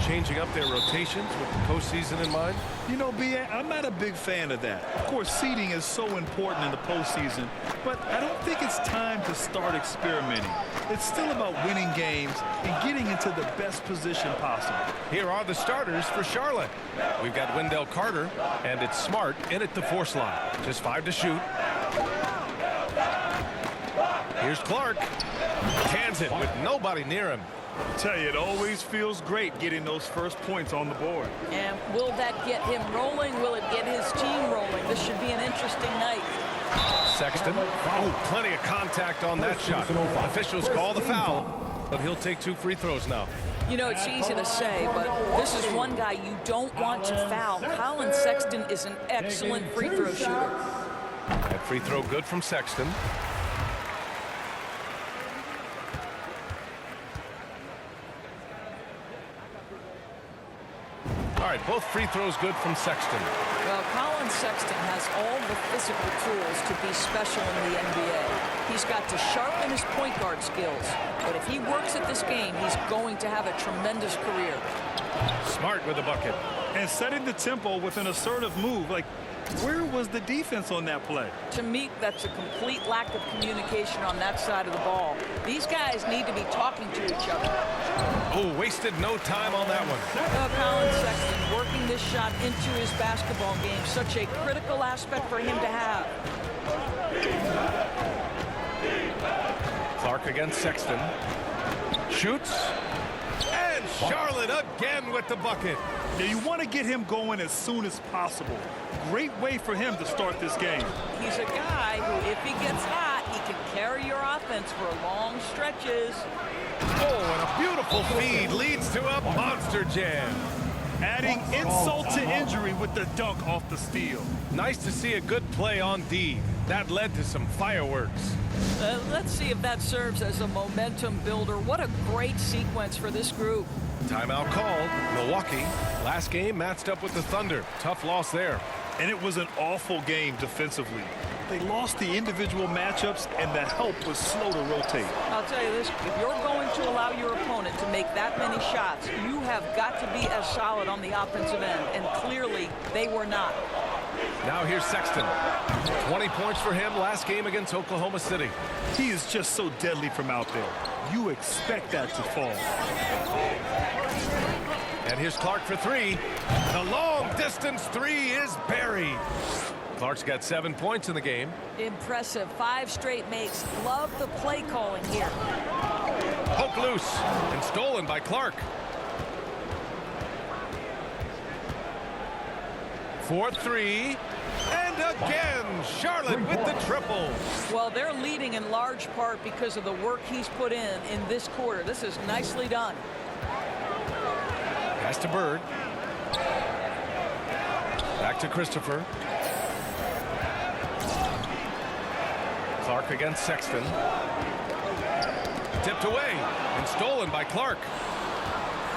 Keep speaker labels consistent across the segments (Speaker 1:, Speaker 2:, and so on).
Speaker 1: changing up their rotations with the postseason in mind?
Speaker 2: You know, B.A., I'm not a big fan of that. Of course, seeding is so important in the postseason, but I don't think it's time to start experimenting. It's still about winning games and getting into the best position possible.
Speaker 1: Here are the starters for Charlotte. We've got Wendell Carter, and it's Smart in at the 4 slot. Just 5 to shoot. Here's Clark. Cans it with nobody near him.
Speaker 2: I tell you, it always feels great getting those first points on the board.
Speaker 3: And will that get him rolling? Will it get his team rolling? This should be an interesting night.
Speaker 1: Sexton. Oh, plenty of contact on that shot. Officials call the foul, but he'll take 2 free throws now.
Speaker 3: You know, it's easy to say, but this is one guy you don't want to foul. Colin Sexton is an excellent free throw shooter.
Speaker 1: That free throw good from Sexton. All right, both free throws good from Sexton.
Speaker 3: Well, Colin Sexton has all the physical tools to be special in the NBA. He's got to sharpen his point guard skills, but if he works at this game, he's going to have a tremendous career.
Speaker 1: Smart with the bucket.
Speaker 2: And setting the tempo with an assertive move. Like, where was the defense on that play?
Speaker 3: To me, that's a complete lack of communication on that side of the ball. These guys need to be talking to each other.
Speaker 1: Oh, wasted no time on that one.
Speaker 3: Colin Sexton working this shot into his basketball game. Such a critical aspect for him to have.
Speaker 1: Clark against Sexton. Shoots. And Charlotte again with the bucket.
Speaker 2: Now, you want to get him going as soon as possible. Great way for him to start this game.
Speaker 3: He's a guy who, if he gets hot, he can carry your offense for long stretches.
Speaker 1: Oh, and a beautiful feed leads to a monster jam.
Speaker 2: Adding insult to injury with the dunk off the steal.
Speaker 1: Nice to see a good play on D. That led to some fireworks.
Speaker 3: Let's see if that serves as a momentum builder. What a great sequence for this group.
Speaker 1: Timeout called. Milwaukee. Last game matched up with the Thunder. Tough loss there.
Speaker 2: And it was an awful game defensively. They lost the individual matchups, and the help was slow to rotate.
Speaker 3: I'll tell you this, if you're going to allow your opponent to make that many shots, you have got to be as solid on the offensive end, and clearly they were not.
Speaker 1: Now here's Sexton. 20 points for him last game against Oklahoma City.
Speaker 2: He is just so deadly from out there. You expect that to fall.
Speaker 1: And here's Clark for 3. The long distance 3 is buried. Clark's got 7 points in the game.
Speaker 3: Impressive. 5 straight makes. Love the play calling here.
Speaker 1: Poke loose and stolen by Clark. 4-3. And again, Charlotte with the triple.
Speaker 3: Well, they're leading in large part because of the work he's put in this quarter. This is nicely done.
Speaker 1: Pass to Bird. Back to Christopher. Clark against Sexton. Tipped away and stolen by Clark.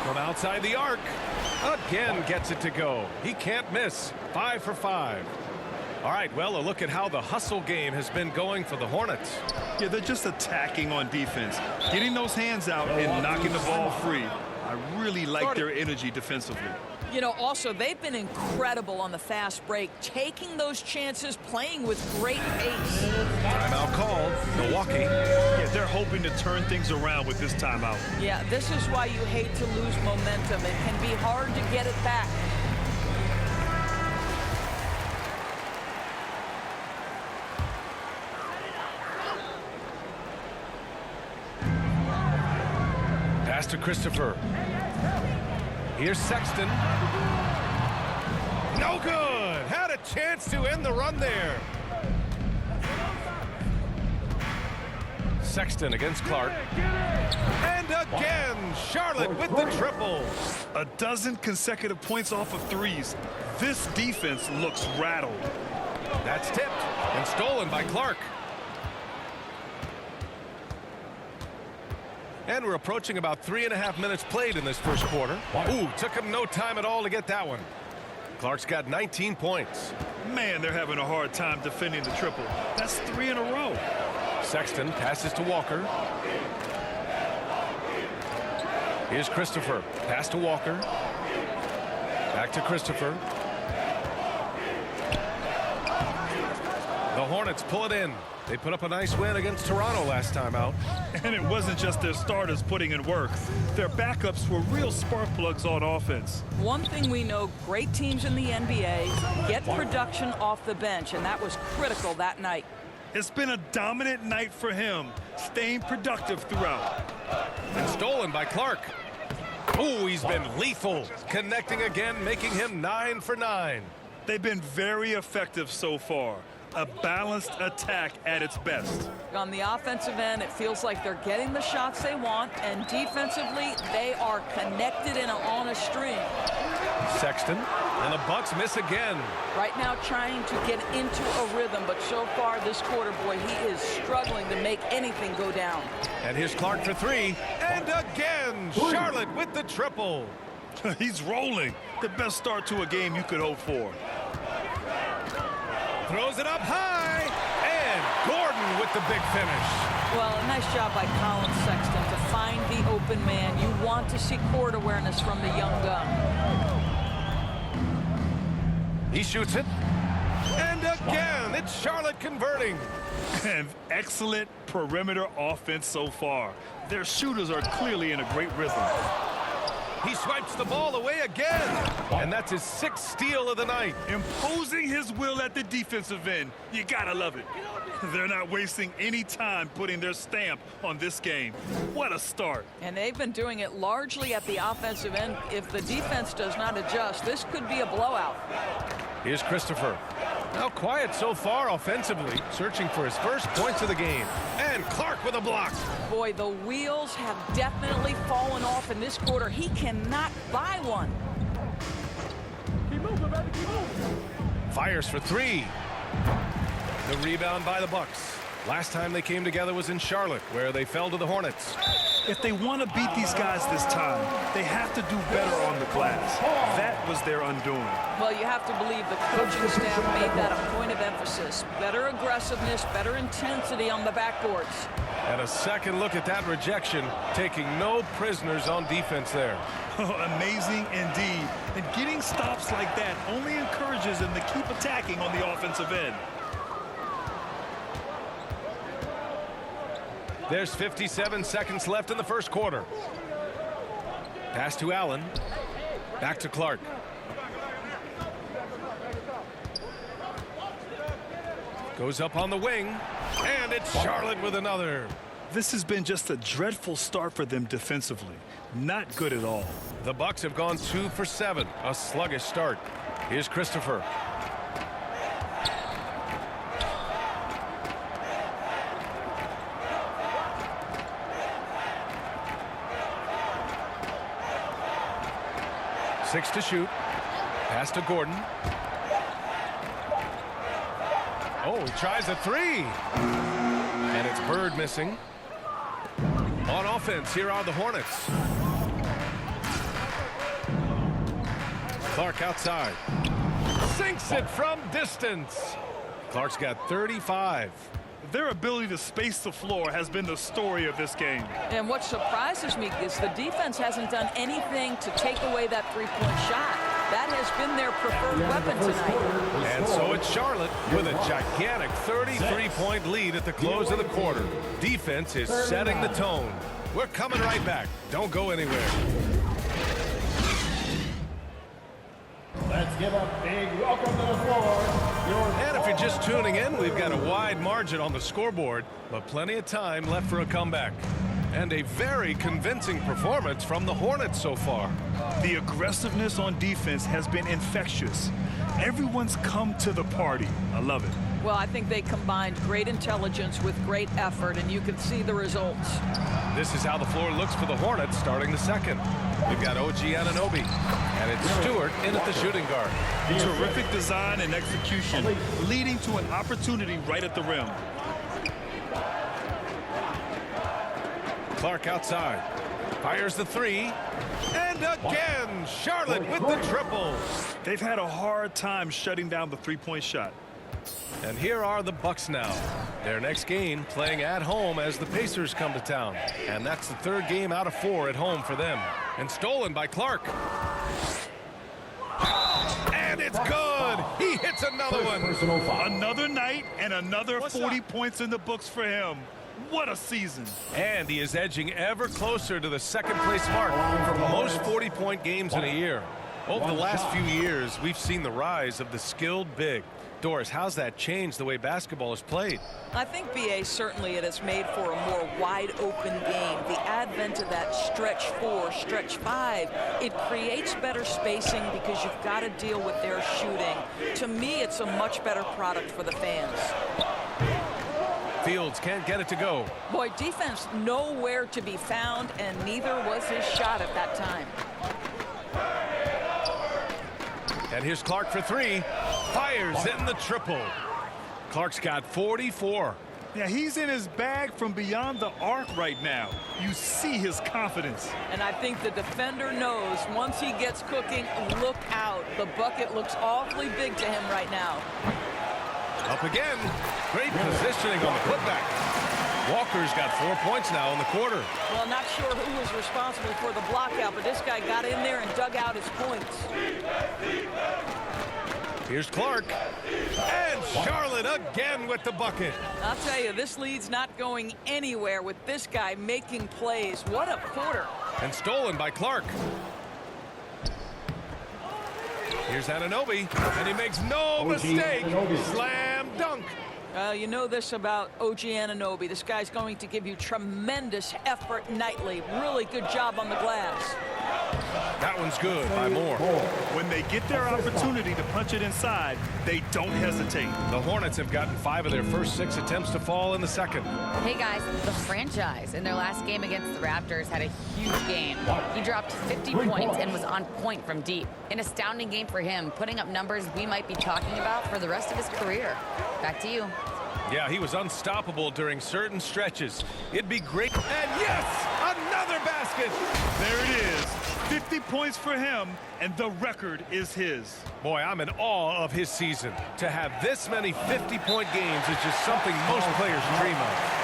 Speaker 1: From outside the arc. Again gets it to go. He can't miss. 5 for 5. All right, well, a look at how the hustle game has been going for the Hornets.
Speaker 2: Yeah, they're just attacking on defense. Getting those hands out and knocking the ball free. I really like their energy defensively.
Speaker 3: You know, also, they've been incredible on the fast break, taking those chances, playing with great pace.
Speaker 1: Timeout called. Milwaukee.
Speaker 2: Yeah, they're hoping to turn things around with this timeout.
Speaker 3: Yeah, this is why you hate to lose momentum. It can be hard to get it back.
Speaker 1: Pass to Christopher. Here's Sexton. No good. Had a chance to end the run there. Sexton against Clark. And again, Charlotte with the triple.
Speaker 2: A dozen consecutive points off of threes. This defense looks rattled.
Speaker 1: That's tipped and stolen by Clark. And we're approaching about 3.5 minutes played in this first quarter. Ooh, took him no time at all to get that one. Clark's got 19 points.
Speaker 2: Man, they're having a hard time defending the triple. That's 3 in a row. Sexton
Speaker 1: passes to Walker. Here's Christopher. Pass to Walker. Back to Christopher. The Hornets pull it in. They put up a nice win against Toronto last time out.
Speaker 2: And it wasn't just their starters putting in work. Their backups were real spark plugs on offense.
Speaker 3: One thing we know, great teams in the NBA get production off the bench, and that was critical that night.
Speaker 2: It's been a dominant night for him, staying productive throughout.
Speaker 1: And stolen by Clark. Oh, he's been lethal. Connecting again, making him 9 for 9.
Speaker 2: They've been very effective so far. A balanced attack at its best.
Speaker 3: On the offensive end, it feels like they're getting the shots they want, and defensively, they are connected and on a string.
Speaker 1: Sexton, and the Bucks miss again.
Speaker 3: Right now trying to get into a rhythm, but so far this quarter, boy, he is struggling to make anything go down.
Speaker 1: And here's Clark for 3, and again, Charlotte with the triple.
Speaker 2: He's rolling. The best start to a game you could hope for.
Speaker 1: Throws it up high, and Gordon with the big finish.
Speaker 3: Well, a nice job by Colin Sexton to find the open man. You want to see court awareness from the young gun.
Speaker 1: He shoots it, and again, it's Charlotte converting.
Speaker 2: And excellent perimeter offense so far. Their shooters are clearly in a great rhythm.
Speaker 1: He swipes the ball away again, and that's his 6th steal of the night.
Speaker 2: Imposing his will at the defensive end. You gotta love it. They're not wasting any time putting their stamp on this game. What a start.
Speaker 3: And they've been doing it largely at the offensive end. If the defense does not adjust, this could be a blowout.
Speaker 1: Here's Christopher. Now quiet so far offensively, searching for his first points of the game. And Clark with a block.
Speaker 3: Boy, the wheels have definitely fallen off in this quarter. He cannot buy one.
Speaker 4: Keep moving, baby, keep moving.
Speaker 1: Fires for 3. The rebound by the Bucks. Last time they came together was in Charlotte, where they fell to the Hornets.
Speaker 2: If they want to beat these guys this time, they have to do better on the glass. That was their undoing.
Speaker 3: Well, you have to believe the coaching staff made that a point of emphasis. Better aggressiveness, better intensity on the backboards.
Speaker 1: And a second look at that rejection, taking no prisoners on defense there.
Speaker 2: Amazing indeed. And getting stops like that only encourages them to keep attacking on the offensive end.
Speaker 1: There's 57 seconds left in the first quarter. Pass to Allen. Back to Clark. Goes up on the wing. And it's Charlotte with another.
Speaker 2: This has been just a dreadful start for them defensively. Not good at all.
Speaker 1: The Bucks have gone 2 for 7. A sluggish start. Here's Christopher. Six to shoot. Pass to Gordon. Oh, he tries a 3. And it's Bird missing. On offense, here are the Hornets. Clark outside. Sinks it from distance. Clark's got 35.
Speaker 2: Their ability to space the floor has been the story of this game.
Speaker 3: And what surprises me is the defense hasn't done anything to take away that three-point shot. That has been their preferred weapon tonight.
Speaker 1: And so it's Charlotte with a gigantic 33-point lead at the close of the quarter. Defense is setting the tone. We're coming right back. Don't go anywhere.
Speaker 4: Let's give a big welcome to the floor.
Speaker 1: And if you're just tuning in, we've got a wide margin on the scoreboard, but plenty of time left for a comeback. And a very convincing performance from the Hornets so far.
Speaker 2: The aggressiveness on defense has been infectious. Everyone's come to the party. I love it.
Speaker 3: Well, I think they combined great intelligence with great effort, and you can see the results.
Speaker 1: This is how the floor looks for the Hornets starting the second. We've got OG Anunoby, and it's Stewart in at the shooting guard.
Speaker 2: Terrific design and execution, leading to an opportunity right at the rim.
Speaker 1: Clark outside. Fires the 3. And again, Charlotte with the triple.
Speaker 2: They've had a hard time shutting down the three-point shot.
Speaker 1: And here are the Bucks now. Their next game playing at home as the Pacers come to town. And that's the third game out of 4 at home for them. And stolen by Clark. And it's good. He hits another one.
Speaker 2: Another night and another 40 points in the books for him. What a season.
Speaker 1: And he is edging ever closer to the second-place mark for most 40-point games in a year. Over the last few years, we've seen the rise of the skilled big. Doris, how's that changed the way basketball is played?
Speaker 3: I think, B.A., certainly it has made for a more wide-open game. The advent of that stretch 4, stretch 5, it creates better spacing because you've got to deal with their shooting. To me, it's a much better product for the fans.
Speaker 1: Fields can't get it to go.
Speaker 3: Boy, defense nowhere to be found, and neither was his shot at that time.
Speaker 1: And here's Clark for 3. Fires in the triple. Clark's got 44.
Speaker 2: Yeah, he's in his bag from beyond the arc right now. You see his confidence.
Speaker 3: And I think the defender knows once he gets cooking, look out. The bucket looks awfully big to him right now.
Speaker 1: Up again. Great positioning on the putback. Walker's got 4 points now in the quarter.
Speaker 3: Well, not sure who was responsible for the blockout, but this guy got in there and dug out his points.
Speaker 1: Here's Clark. And Charlotte again with the bucket.
Speaker 3: I'll tell you, this lead's not going anywhere with this guy making plays. What a quarter.
Speaker 1: And stolen by Clark. Here's Anunoby, and he makes no mistake. Slam dunk.
Speaker 3: You know this about OG Anunoby. This guy's going to give you tremendous effort nightly. Really good job on the glass.
Speaker 1: That one's good by Moore.
Speaker 2: When they get their opportunity to punch it inside, they don't hesitate.
Speaker 1: The Hornets have gotten 5 of their first 6 attempts to fall in the second.
Speaker 5: Hey guys, the franchise in their last game against the Raptors had a huge game. He dropped 50 points and was on point from deep. An astounding game for him, putting up numbers we might be talking about for the rest of his career. Back to you.
Speaker 1: Yeah, he was unstoppable during certain stretches. It'd be great. And yes, another basket.
Speaker 2: There it is. 50 points for him, and the record is his.
Speaker 1: Boy, I'm in awe of his season. To have this many 50-point games is just something most players dream of.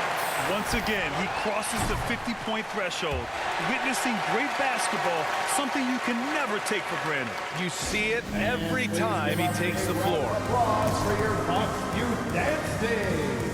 Speaker 2: Once again, he crosses the 50-point threshold, witnessing great basketball, something you can never take for granted.
Speaker 1: You see it every time he takes the floor.
Speaker 4: Applause for your Bucks Youth Dance Day.